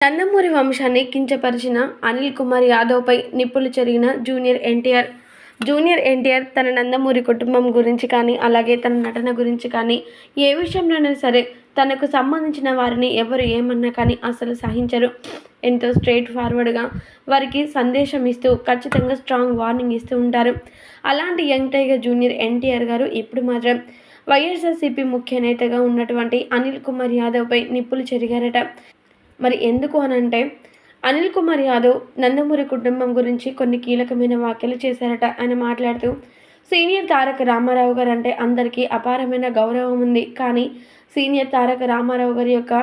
నందమూరి వంశాన్ని కించపరిచిన అనిల్ కుమార్ యాదవ్పై నిప్పులు చెరిగిన junior NTR. Junior NTR తన నందమూరి కుటుంబం గురించి కానీ, అలాగే తన నటన గురించి కానీ, ఏ విషయంలోనైనా సరే తనకు సంబంధించిన వారిని ఎవరు ఏమన్నా కానీ అసలు సహించరు. ఎంతో స్ట్రెయిట్ ఫార్వర్డ్గా వారికి సందేశం ఇస్తూ ఖచ్చితంగా స్ట్రాంగ్ వార్నింగ్ ఇస్తూ ఉంటారు. అలాంటి యంగ్ టైగర్ జూనియర్ ఎన్టీఆర్ గారు ఇప్పుడు మాత్రం వైఎస్ఆర్సీపీ ముఖ్య నేతగా ఉన్నటువంటి అనిల్ కుమార్ యాదవ్పై నిప్పులు చెరిగారట. మరి ఎందుకు అనంటే, అనిల్ కుమార్ యాదవ్ నందమూరి కుటుంబం గురించి కొన్ని కీలకమైన వ్యాఖ్యలు చేశారట. ఆయన మాట్లాడుతూ, సీనియర్ తారక రామారావు గారు అంటే అందరికీ అపారమైన గౌరవం ఉంది. కానీ సీనియర్ తారక రామారావు గారి యొక్క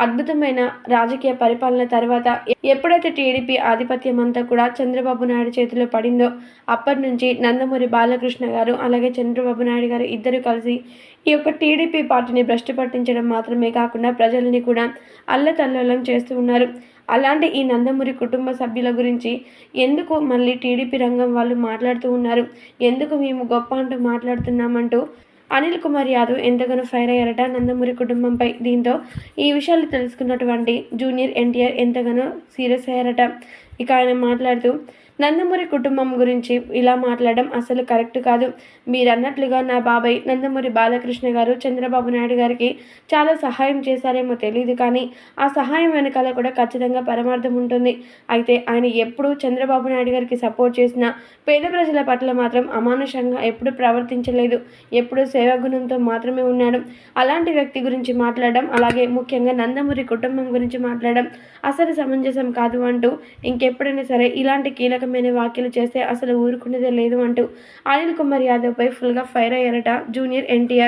అద్భుతమైన రాజకీయ పరిపాలన తర్వాత ఎప్పుడైతే టీడీపీ ఆధిపత్యం అంతా కూడా చంద్రబాబు నాయుడు చేతిలో పడిందో అప్పటి నుంచి నందమూరి బాలకృష్ణ గారు అలాగే చంద్రబాబు నాయుడు గారు ఇద్దరు కలిసి ఈ యొక్క టీడీపీ పార్టీని భ్రష్టు పట్టించడం మాత్రమే కాకుండా ప్రజల్ని కూడా అల్లతల్లోలం చేస్తూ ఉన్నారు. అలాంటి ఈ నందమూరి కుటుంబ సభ్యుల గురించి ఎందుకు మళ్ళీ టీడీపీ రంగం వాళ్ళు మాట్లాడుతూ ఉన్నారు, ఎందుకు మేము గొప్ప అంటూ మాట్లాడుతున్నామంటూ అనిల్ కుమార్ యాదవ్ ఎంతగానో ఫైర్ అయ్యారట నందమూరి కుటుంబంపై. దీంతో ఈ విషయాలు తెలుసుకున్నటువంటి జూనియర్ ఎన్టీఆర్ ఎంతగానో సీరియస్ అయ్యారట. ఇక ఆయన మాట్లాడుతూ, నందమూరి కుటుంబం గురించి ఇలా మాట్లాడడం అసలు కరెక్ట్ కాదు. మీరు అన్నట్లుగా నా బాబాయ్ నందమూరి బాలకృష్ణ గారు చంద్రబాబు నాయుడు గారికి చాలా సహాయం చేశారేమో తెలియదు, కానీ ఆ సహాయం వెనకాల కూడా ఖచ్చితంగా పరమార్థం ఉంటుంది. అయితే ఆయన ఎప్పుడూ చంద్రబాబు నాయుడు గారికి సపోర్ట్ చేసిన పేద ప్రజల పట్ల మాత్రం అమానుషంగా ఎప్పుడు ప్రవర్తించలేదు. ఎప్పుడూ సేవాగుణంతో మాత్రమే ఉన్నాడు. అలాంటి వ్యక్తి గురించి మాట్లాడడం, అలాగే ముఖ్యంగా నందమూరి కుటుంబం గురించి మాట్లాడడం అసలు సమంజసం కాదు అంటూ, ఇంకెప్పుడైనా సరే ఇలాంటి కీలకమైన వ్యాఖ్యలు చేస్తే అసలు ఊరుకునేదే లేదు అంటూ అనిల్ కుమార్ యాదవ్పై ఫుల్గా ఫైర్ అయ్యారట జూనియర్ ఎన్టీఆర్.